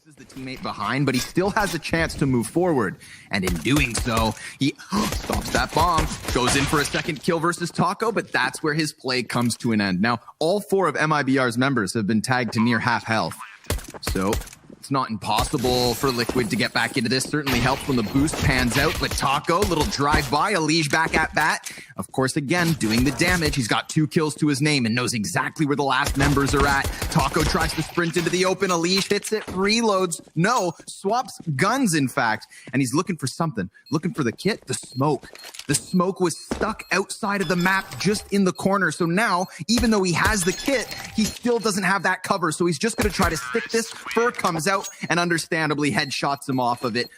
loses the teammate behind, but he still has a chance to move forward. And in doing so, he stops that bomb, goes in for a second kill versus Taco, but that's where his play comes to an end. Now, all 4 of MIBR's members have been tagged to near half health. So it's not impossible for Liquid to get back into this. Certainly helps when the boost pans out, but Taco, little drive-by, Elige back at bat. Of course, again, doing the damage. He's got 2 kills to his name and knows exactly where the last members are at. Taco tries to sprint into the open. Elige hits it, reloads. No, swaps guns, in fact. And he's looking for something. Looking for the kit, the smoke. The smoke was stuck outside of the map, just in the corner. So now, even though he has the kit, he still doesn't have that cover. So he's just going to try to stick this. Fur comes out and understandably headshots him off of it.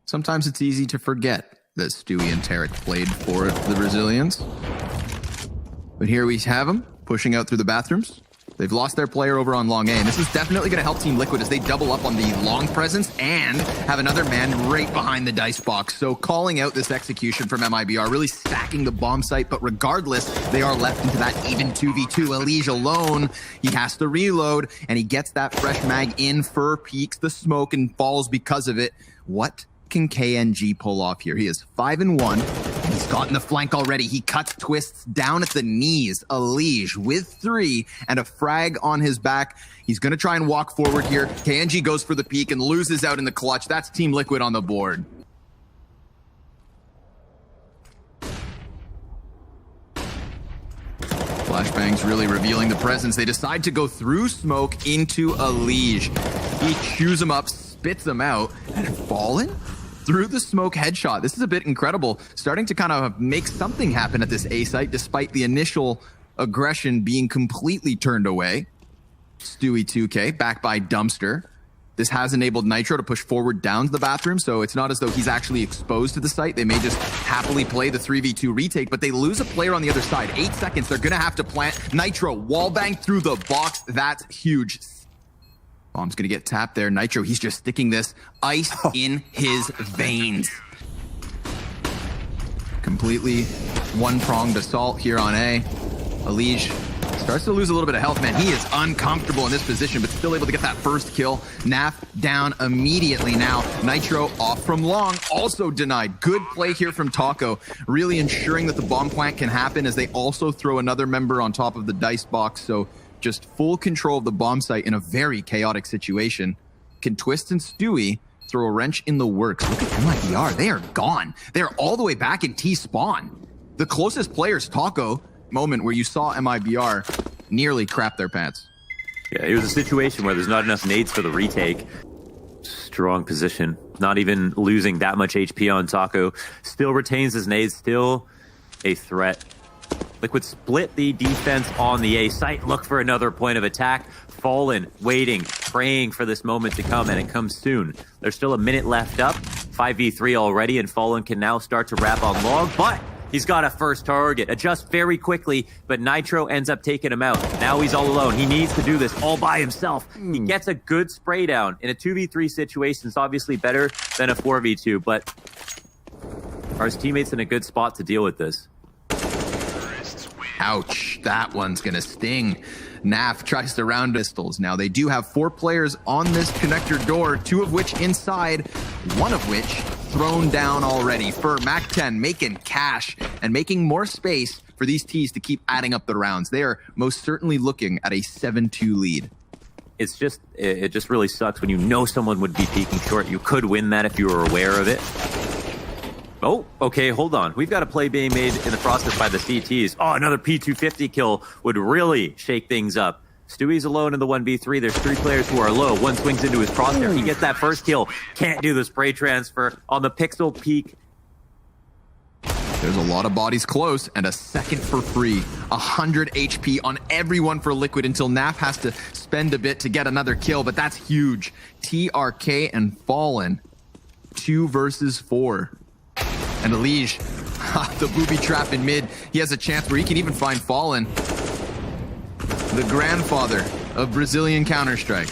Sometimes it's easy to forget that Stewie and Tarek played for the Brazilians. But here we have them pushing out through the bathrooms. They've lost their player over on long A, and this is definitely going to help Team Liquid as they double up on the long presence and have another man right behind the dice box. So calling out this execution from MIBR, really stacking the bomb site, but regardless, they are left into that even 2v2. Elige alone, he has to reload, and he gets that fresh mag in. Fur peeks the smoke and falls because of it. What can KNG pull off here? He is 5-1. He's gotten the flank already. He cuts Twists down at the knees. Elige with 3 and a frag on his back. He's going to try and walk forward here. KNG goes for the peek and loses out in the clutch. That's Team Liquid on the board. Flashbangs really revealing the presence. They decide to go through smoke into Elige. He chews him up, spits him out, and Fallen through the smoke headshot. This is a bit incredible. Starting to kind of make something happen at this A site despite the initial aggression being completely turned away. Stewie 2K back by Dumpster. This has enabled Nitro to push forward down to the bathroom, so it's not as though he's actually exposed to the site. They may just happily play the 3v2 retake, but they lose a player on the other side. 8 seconds, they're gonna have to plant. Nitro wallbang through the box. That's huge. Bomb's gonna get tapped there. Nitro, he's just sticking this ice in his veins. Completely one-pronged assault here on A. Elige starts to lose a little bit of health, man. He is uncomfortable in this position, but still able to get that first kill. Naf down immediately now. Nitro off from long, also denied. Good play here from Taco, really ensuring that the bomb plant can happen as they also throw another member on top of the dice box. So just full control of the bomb site in a very chaotic situation. Can Twist and Stewie throw a wrench in the works? Look at MIBR, they are gone. They're all the way back in T-spawn. The closest player's Taco. Moment where you saw MIBR nearly crap their pants. Yeah, it was a situation where there's not enough nades for the retake. Strong position. Not even losing that much HP on Taco. Still retains his nades, still a threat. Liquid split the defense on the A site. Look for another point of attack. Fallen, waiting, praying for this moment to come, and it comes soon. There's still a minute left up. 5v3 already, and Fallen can now start to wrap on long, but he's got a first target. Adjust very quickly, but Nitro ends up taking him out. Now he's all alone. He needs to do this all by himself. He gets a good spray down. In a 2v3 situation, it's obviously better than a 4v2, but are his teammates in a good spot to deal with this? Ouch, that one's gonna sting. Naf tries to round pistols. Now they do have 4 players on this connector door, 2 of which inside, 1 of which thrown down already. For Mac-10 making cash and making more space for these T's to keep adding up the rounds. They are most certainly looking at a 7-2 lead. It's just, it just really sucks when you know someone would be peeking short. You could win that if you were aware of it. Oh, okay, hold on. We've got a play being made in the process by the CTs. Oh, another P250 kill would really shake things up. Stewie's alone in the 1v3. There's 3 players who are low. One swings into his crosshair. He gets that first kill. Can't do the spray transfer on the pixel peak. There's a lot of bodies close and a second for free. 100 HP on everyone for Liquid until Naf has to spend a bit to get another kill, but that's huge. TRK and Fallen, 2 versus 4. And Elige, the booby trap in mid. He has a chance where he can even find Fallen, the grandfather of Brazilian Counter-Strike.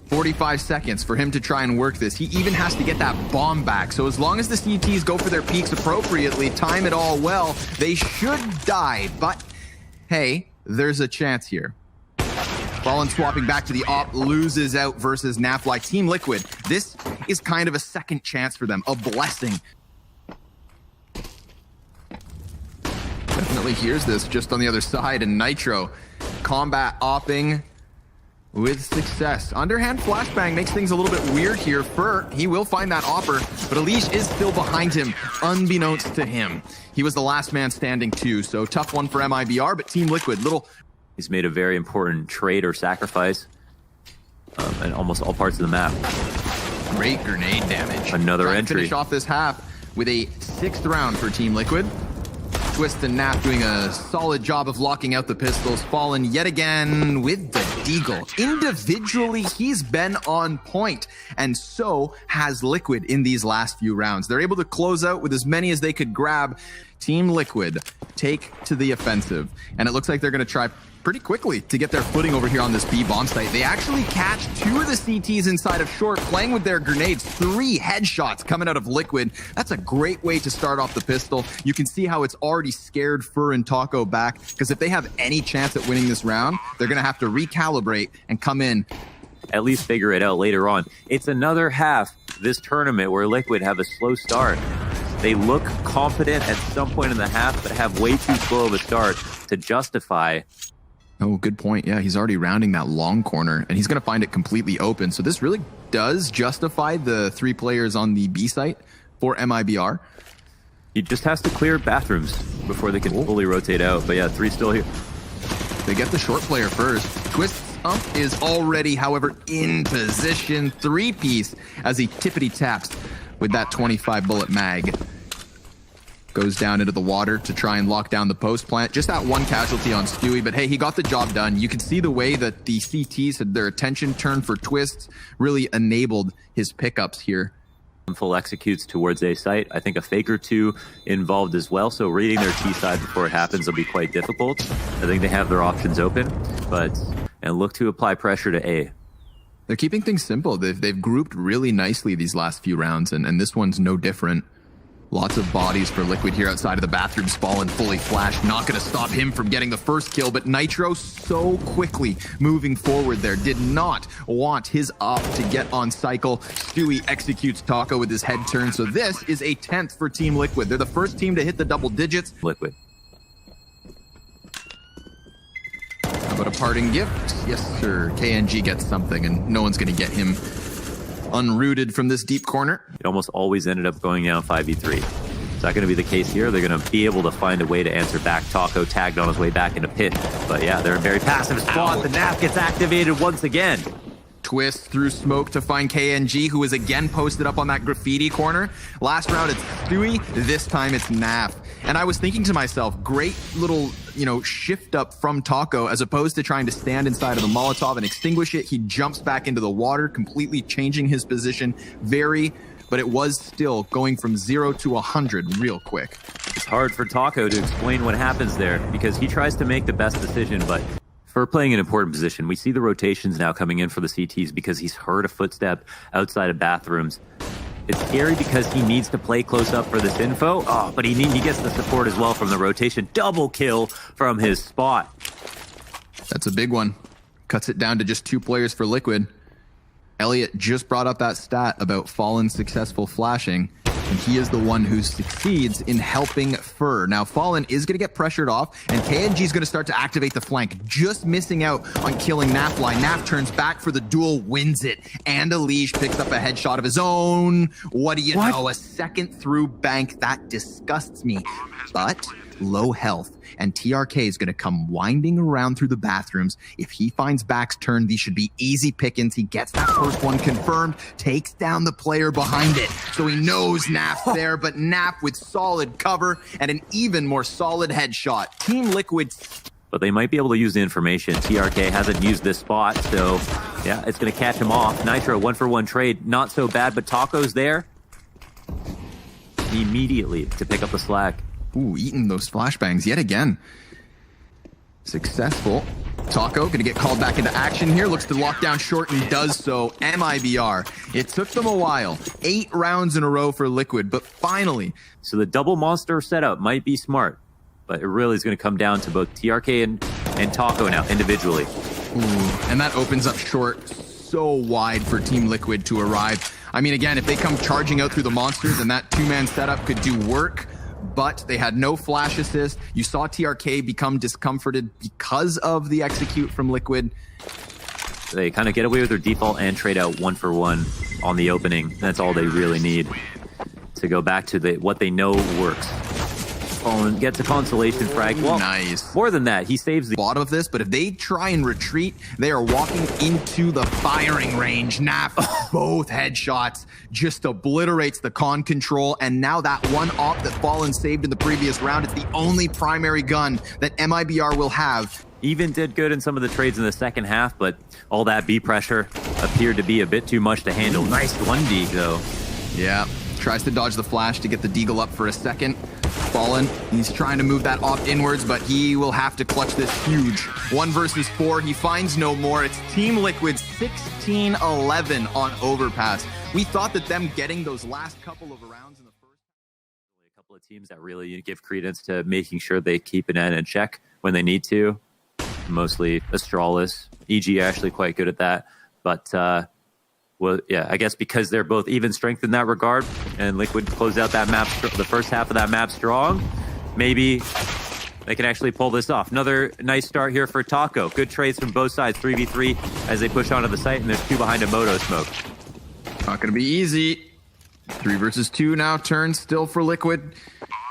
45 seconds for him to try and work this. He even has to get that bomb back. So as long as the CTs go for their peaks appropriately, time it all well, they should die. But hey, there's a chance here. Fallen swapping back to the op, loses out versus Nafly. Team Liquid, this is kind of a second chance for them, a blessing. Definitely hears this just on the other side, and Nitro combat opping with success. Underhand flashbang makes things a little bit weird here. Fur, he will find that opper, but Elish is still behind him, unbeknownst to him. He was the last man standing too, so tough one for MIBR, but Team Liquid, He's made a very important trade or sacrifice in almost all parts of the map. Great grenade damage. Another entry. Finish off this half with a 6th round for Team Liquid. Twist and Nap doing a solid job of locking out the pistols. Fallen yet again with the deagle. Individually, he's been on point, and so has Liquid in these last few rounds. They're able to close out with as many as they could grab. Team Liquid take to the offensive, and it looks like they're going to try pretty quickly to get their footing over here on this B bomb site. They actually catch 2 of the CTs inside of short, playing with their grenades. 3 headshots coming out of Liquid. That's a great way to start off the pistol. You can see how it's already scared Fur and Taco back, because if they have any chance at winning this round, they're going to have to recalibrate and come in. At least figure it out later on. It's another half this tournament where Liquid have a slow start. They look confident at some point in the half, but have way too slow of a start to justify. Oh, good point. Yeah, he's already rounding that long corner, and he's going to find it completely open. So this really does justify the 3 players on the B site for MIBR. He just has to clear bathrooms before they can fully rotate out. But yeah, 3 still here. They get the short player first. Twist's ump is already, however, in position. 3-piece as he tippity taps with that 25 bullet mag. Goes down into the water to try and lock down the post plant. Just that 1 casualty on Stewie, but hey, he got the job done. You can see the way that the CTs had their attention turned for Twist really enabled his pickups here. Full executes towards A site. I think a fake or 2 involved as well, so reading their T side before it happens will be quite difficult. I think they have their options open, and look to apply pressure to A. They're keeping things simple. They've grouped really nicely these last few rounds, and this one's no different. Lots of bodies for Liquid here outside of the bathroom. Fallen fully flashed. Not going to stop him from getting the first kill, but Nitro so quickly moving forward there. Did not want his op to get on cycle. Stewie executes Taco with his head turn, so this is a 10th for Team Liquid. They're the first team to hit the double digits. Liquid. How about a parting gift? Yes, sir. KNG gets something, and no one's going to get him unrooted from this deep corner. It almost always ended up going down 5v3. Is that going to be the case here? They're going to be able to find a way to answer back. Taco tagged on his way back into pit. But yeah, they're in very passive spot. The NAF gets activated once again. Twist through smoke to find KNG, who is again posted up on that graffiti corner. Last round it's Stewie, this time it's Naf. And I was thinking to myself, great little, shift up from Taco, as opposed to trying to stand inside of the Molotov and extinguish it. He jumps back into the water, completely changing his position. But it was still going from 0 to 100 real quick. It's hard for Taco to explain what happens there, because he tries to make the best decision, but for playing an important position, we see the rotations now coming in for the CTs because he's heard a footstep outside of bathrooms. It's scary because he needs to play close up for this info. Oh, but he gets the support as well from the rotation. Double kill from his spot. That's a big one. Cuts it down to just 2 players for Liquid. Elliot just brought up that stat about Fallen's successful flashing, and he is the one who succeeds in helping Fur. Now, Fallen is going to get pressured off, and KNG is going to start to activate the flank, just missing out on killing Nafly. Naf turns back for the duel, wins it, and Elish picks up a headshot of his own. What do you know? A second through bank. That disgusts me, but low health. And TRK is going to come winding around through the bathrooms. If he finds Back's turn, these should be easy pickings. He gets that first one confirmed, takes down the player behind it. So he knows Nap's there, but Nap with solid cover and an even more solid headshot. Team Liquid. But they might be able to use the information. TRK hasn't used this spot, so yeah, it's going to catch him off. Nitro, 1-for-1 trade, not so bad, but Taco's there immediately to pick up the slack. Ooh, eating those flashbangs yet again. Successful. Taco going to get called back into action here. Looks to lock down short and does so. MIBR. It took them a while. 8 rounds in a row for Liquid, but finally. So the double monster setup might be smart, but it really is going to come down to both TRK and Taco now individually. Ooh, and that opens up short so wide for Team Liquid to arrive. I mean, again, if they come charging out through the monsters, then that two-man setup could do work, but they had no flash assist. You saw TRK become discomforted because of the execute from Liquid. They kind of get away with their default and trade out 1-for-1 on the opening. That's all they really need to go back to what they know works. And gets a consolation frag. Well, nice. More than that, he saves the bottom of this, but if they try and retreat, they are walking into the firing range. Naf, both headshots, just obliterates the con control, and now that one op that Fallen saved in the previous round, it's the only primary gun that MIBR will have. Even did good in some of the trades in the second half, but all that B pressure appeared to be a bit too much to handle. Nice 1D though. Yeah, tries to dodge the flash to get the deagle up for a second. Fallen, he's trying to move that off inwards, but he will have to clutch this huge 1 versus 4. He finds no more. It's Team Liquid 16-11 on Overpass. We thought that them getting those last couple of rounds in the first... A couple of teams that really give credence to making sure they keep an end in check when they need to. Mostly Astralis. EG actually quite good at that. But, well, yeah, I guess because they're both even strength in that regard, and Liquid closed out that map, the first half of that map strong, maybe they can actually pull this off. Another nice start here for Taco. Good trades from both sides, 3v3 as they push onto the site, and there's 2 behind a Moto smoke. Not going to be easy. 3 versus 2 now, turn still for Liquid.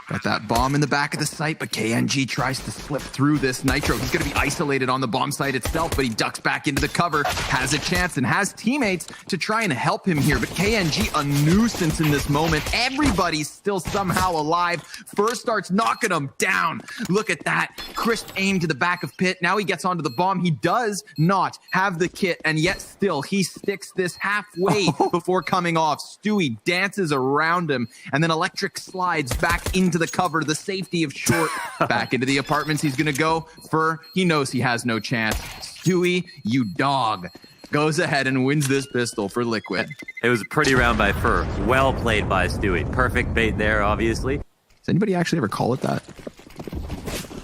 Got that bomb in the back of the site, but KNG tries to slip through this. Nitro, he's going to be isolated on the bomb site itself, but he ducks back into the cover, has a chance, and has teammates to try and help him here. But KNG, a nuisance in this moment. Everybody's still somehow alive. First starts knocking him down. Look at that. Crisp aim to the back of pit. Now he gets onto the bomb. He does not have the kit, and yet still he sticks this halfway before coming off. Stewie dances around him, and then Electric slides back into the cover, the safety of short. Back into the apartments he's gonna go. Fur, he knows he has no chance. Stewie, you dog, goes ahead and wins this pistol for Liquid. It was a pretty round by Fur. Well played by Stewie. Perfect bait there, obviously. Does anybody actually ever call it that?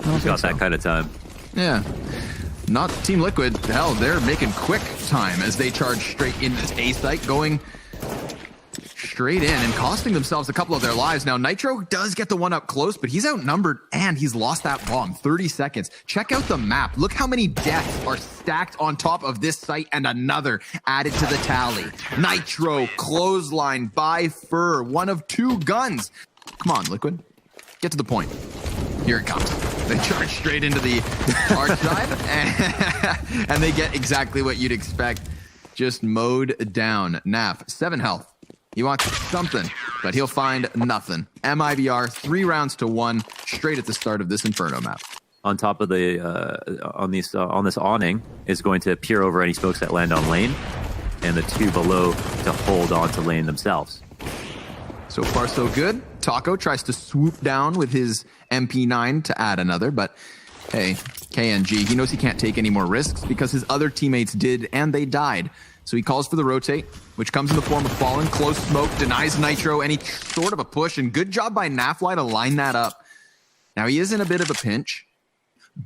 He's got that kind of time. Yeah. Not Team Liquid. Hell, they're making quick time as they charge straight into this A site, going straight in and costing themselves a couple of their lives. Now, Nitro does get the one up close, but he's outnumbered and he's lost that bomb. 30 seconds. Check out the map. Look how many deaths are stacked on top of this site and another added to the tally. Nitro, clothesline by Fur, one of 2 guns. Come on, Liquid. Get to the point. Here it comes. They charge straight into the arch side, and they get exactly what you'd expect. Just mowed down. Naf, 7 health. He wants something, but he'll find nothing. MIBR, 3 rounds to 1, straight at the start of this Inferno map. On top of the on this awning is going to peer over any smokes that land on lane, and the 2 below to hold on to lane themselves. So far, so good. Taco tries to swoop down with his MP9 to add another, but hey, KNG, he knows he can't take any more risks because his other teammates did, and they died. So he calls for the rotate, which comes in the form of Fallen. Close smoke, denies Nitro any sort of a push, and good job by Nafly to line that up. Now, he is in a bit of a pinch,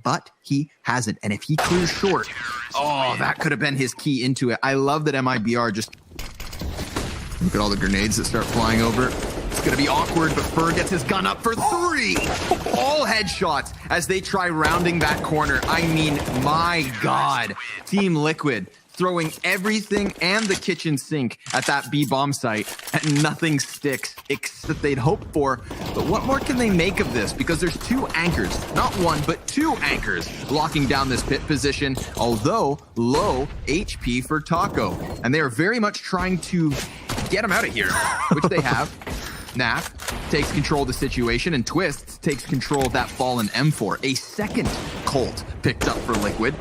but he hasn't. And if he clears short, oh, that could have been his key into it. I love that MIBR just... Look at all the grenades that start flying over. It's going to be awkward, but Fur gets his gun up for 3. All headshots as they try rounding that corner. I mean, my God. Team Liquid throwing everything and the kitchen sink at that B bomb site, and nothing sticks except they'd hoped for. But what more can they make of this? Because there's 2 anchors, not 1, but 2 anchors locking down this pit position, although low HP for Taco. And they are very much trying to get him out of here, which they have. Naf takes control of the situation, and Twists takes control of that fallen M4. A second Colt picked up for Liquid,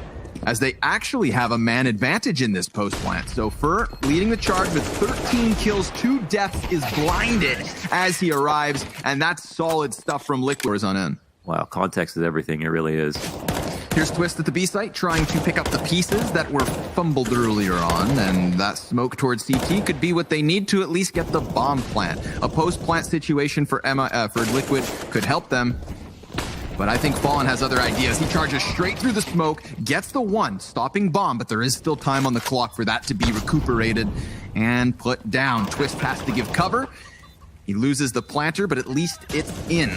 as they actually have a man advantage in this post plant. So Fur leading the charge with 13 kills, 2 deaths, is blinded as he arrives, and that's solid stuff from Liquid on end. Wow, context is everything. It really is. Here's Twist at the B site, trying to pick up the pieces that were fumbled earlier on, and that smoke towards CT could be what they need to at least get the bomb plant. A post-plant situation for Liquid could help them. But I think Fallen has other ideas. He charges straight through the smoke, gets the one, stopping bomb, but there is still time on the clock for that to be recuperated and put down. Twist has to give cover. He loses the planter, but at least it's in.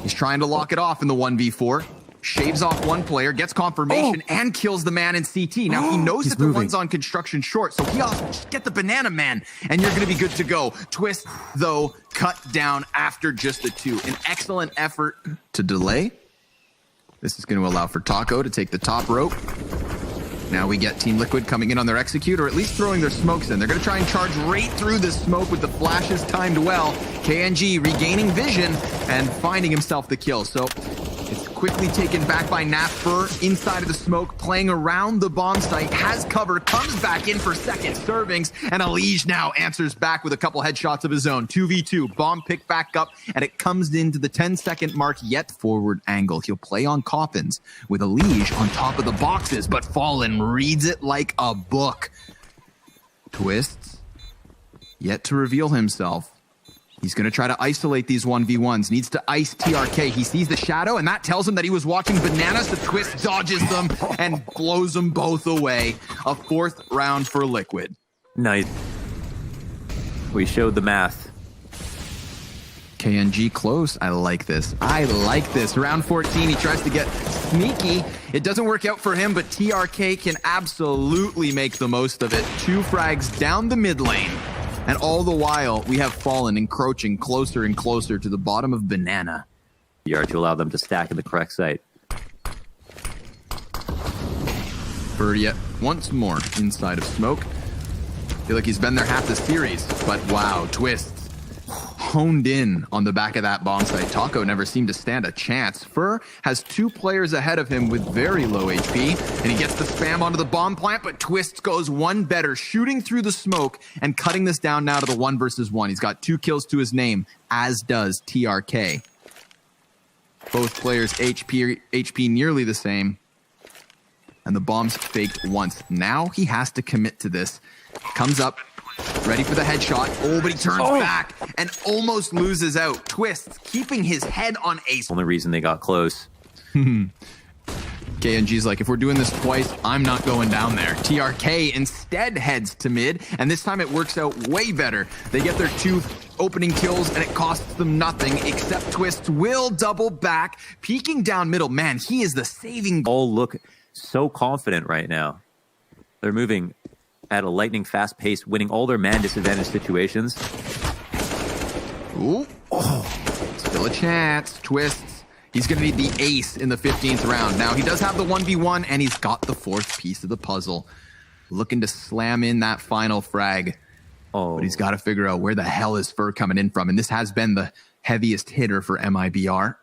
He's trying to lock it off in the 1v4. Shaves off one player, gets confirmation, and kills the man in CT. Now, he knows that the one's on construction short, so he also just get the banana man, and you're going to be good to go. Twist, though, cut down after just the 2. An excellent effort to delay. This is going to allow for Taco to take the top rope. Now we get Team Liquid coming in on their execute, or at least throwing their smokes in. They're going to try and charge right through this smoke with the flashes timed well. KNG regaining vision and finding himself the kill. So it's quickly taken back by Nafur inside of the smoke, playing around the bomb site, has cover, comes back in for second servings, and Elige now answers back with a couple headshots of his own. 2v2, bomb picked back up, and it comes into the 10-second mark, yet forward angle. He'll play on Coffins with Elige on top of the boxes, but Fallen reads it like a book. Twists, yet to reveal himself. He's going to try to isolate these 1v1s. Needs to ice TRK. He sees the shadow, and that tells him that he was watching Bananas. The Twist dodges them and blows them both away. A 4th round for Liquid. Nice. We showed the math. KNG close. I like this. I like this. Round 14, he tries to get sneaky. It doesn't work out for him, but TRK can absolutely make the most of it. 2 frags down the mid lane. And all the while, we have Fallen encroaching closer and closer to the bottom of Banana. MIBR to allow them to stack in the correct site. For yet once more inside of smoke. I feel like he's been there half the series, but wow, Twists honed in on the back of that bomb site. Taco never seemed to stand a chance. Fur has 2 players ahead of him with very low HP, and he gets the spam onto the bomb plant, but Twists goes one better, shooting through the smoke and cutting this down now to the 1 versus 1. He's got 2 kills to his name, as does TRK. Both players HP nearly the same, and the bomb's faked once. Now he has to commit to this. Comes up, ready for the headshot. Oh, but he turns back and almost loses out. Twists keeping his head on ace. Only reason they got close. KNG's like, if we're doing this twice, I'm not going down there. TRK instead heads to mid, and this time it works out way better. They get their 2 opening kills, and it costs them nothing, except Twists will double back, peeking down middle. Man, he is the saving. All look so confident right now. They're moving at a lightning fast pace, winning all their man disadvantage situations. Ooh. Oh, still a chance. Twists. He's going to need the ace in the 15th round. Now, he does have the 1v1, and he's got the 4th piece of the puzzle. Looking to slam in that final frag. But he's got to figure out where the hell is Fur coming in from. And this has been the heaviest hitter for MIBR.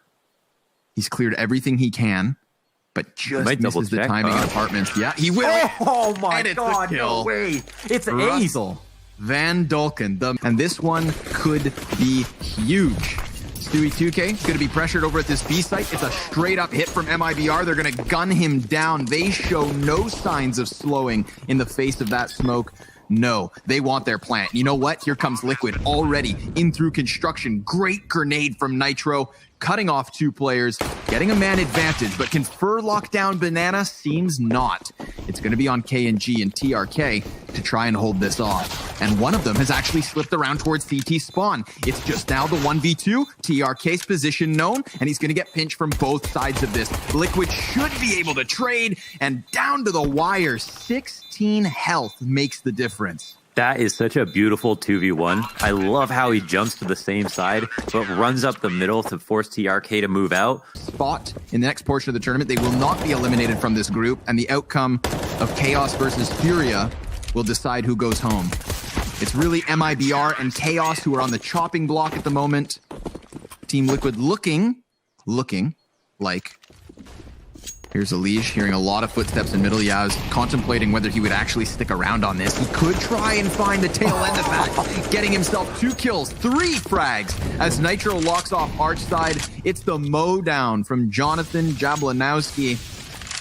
He's cleared everything he can, but just misses the timing in apartments. Yeah, he will. Oh my God, no way. It's Russell Van Dulken. And this one could be huge. Stewie 2K is going to be pressured over at this B site. It's a straight up hit from MIBR. They're going to gun him down. They show no signs of slowing in the face of that smoke. No, they want their plant. You know what? Here comes Liquid already in through construction. Great grenade from Nitro, cutting off 2 players, getting a man advantage, but can Fur lock down Banana? Seems not. It's going to be on KNG and TRK to try and hold this off. And one of them has actually slipped around towards CT spawn. It's just now the 1v2, TRK's position known, and he's going to get pinched from both sides of this. Liquid should be able to trade, and down to the wire, 16 health makes the difference. That is such a beautiful 2v1. I love how he jumps to the same side, but runs up the middle to force TRK to move out. Spot in the next portion of the tournament. They will not be eliminated from this group, and the outcome of Chaos versus Furia will decide who goes home. It's really MIBR and Chaos who are on the chopping block at the moment. Team Liquid looking like... Here's Elige hearing a lot of footsteps in middle. Yeah, I was contemplating whether he would actually stick around on this. He could try and find the tail end of that, getting himself 2 kills, 3 frags as Nitro locks off Arch side. It's the mow down from Jonathan Jablanowski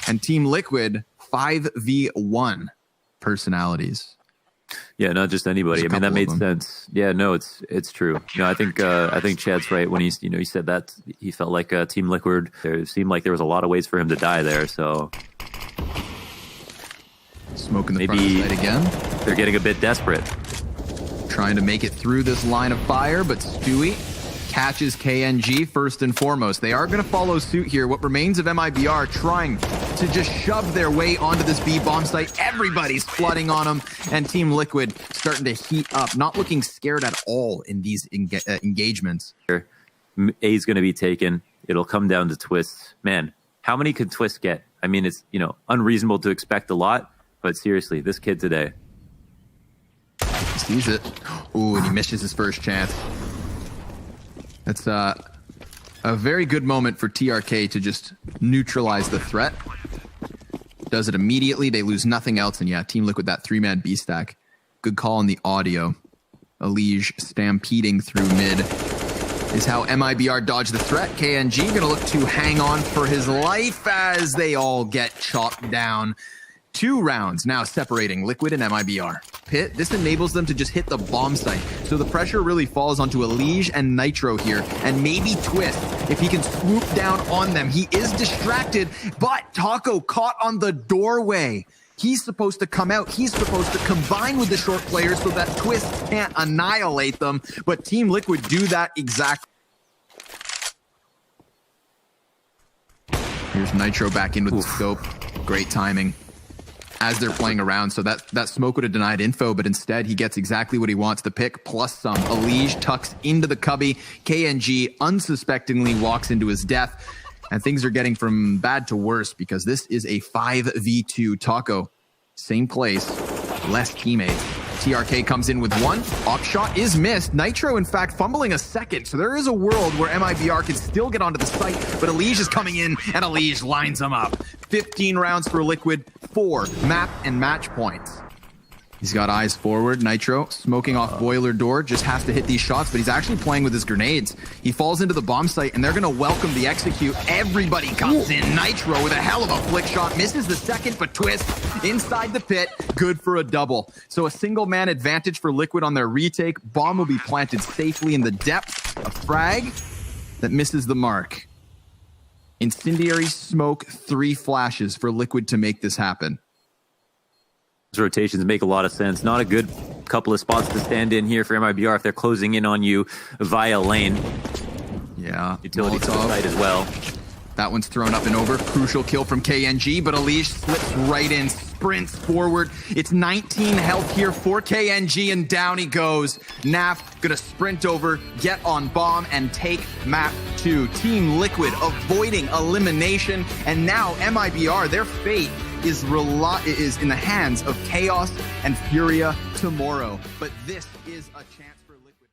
and Team Liquid 5v1 personalities. Yeah, not just anybody. I mean, that made sense. Yeah, no, it's true. I think Chad's right when he said that he felt like Team Liquid. It seemed like there was a lot of ways for him to die there. So smoking the maybe front side again. They're getting a bit desperate, trying to make it through this line of fire, but Stewie catches KNG first and foremost. They are going to follow suit here. What remains of MIBR trying to just shove their way onto this B bomb site. Everybody's flooding on them, and Team Liquid starting to heat up, not looking scared at all in these engagements. A's going to be taken. It'll come down to twists. Man, how many could Twist get? I mean, it's unreasonable to expect a lot, but seriously, this kid today. He sees it. Ooh, and he misses his first chance. That's a very good moment for TRK to just neutralize the threat. Does it immediately. They lose nothing else. And yeah, Team Liquid, that 3-man B stack. Good call on the audio. Elige stampeding through mid is how MIBR dodged the threat. KNG going to look to hang on for his life as they all get chopped down. 2 rounds now separating Liquid and MIBR. Pit, this enables them to just hit the bomb site. So the pressure really falls onto Elige and Nitro here, and maybe Twist if he can swoop down on them. He is distracted, but Taco caught on the doorway. He's supposed to come out. He's supposed to combine with the short players so that Twist can't annihilate them, but Team Liquid do that exactly. Here's Nitro back in with the scope. Great timing as they're playing around. So that smoke would have denied info, but instead he gets exactly what he wants, the pick plus some. Elige tucks into the cubby. KNG unsuspectingly walks into his death, and things are getting from bad to worse because this is a 5v2. Taco, same place, less teammates. TRK comes in with 1. Off shot is missed. Nitro, in fact, fumbling a second. So there is a world where MIBR can still get onto the site, but Elige is coming in, and Elige lines them up. 15 rounds for Liquid, 4 map and match points. He's got eyes forward. Nitro smoking off boiler door, just has to hit these shots, but he's actually playing with his grenades. He falls into the bomb site, and they're going to welcome the execute. Everybody comes in. Nitro with a hell of a flick shot, misses the second, but Twist inside the pit, good for a double. So a single man advantage for Liquid on their retake. Bomb will be planted safely in the depths. A frag that misses the mark. Incendiary smoke, 3 flashes for Liquid to make this happen. Rotations make a lot of sense. Not a good couple of spots to stand in here for MIBR if they're closing in on you via lane. Yeah, utility to the side as well. That one's thrown up and over. Crucial kill from KNG, but Elige slips right in, sprints forward. It's 19 health here for KNG, and down he goes. Naf gonna sprint over, get on bomb, and take map 2. Team Liquid avoiding elimination, and now MIBR, their fate is in the hands of Chaos and Furia tomorrow. But this is a chance for Liquid.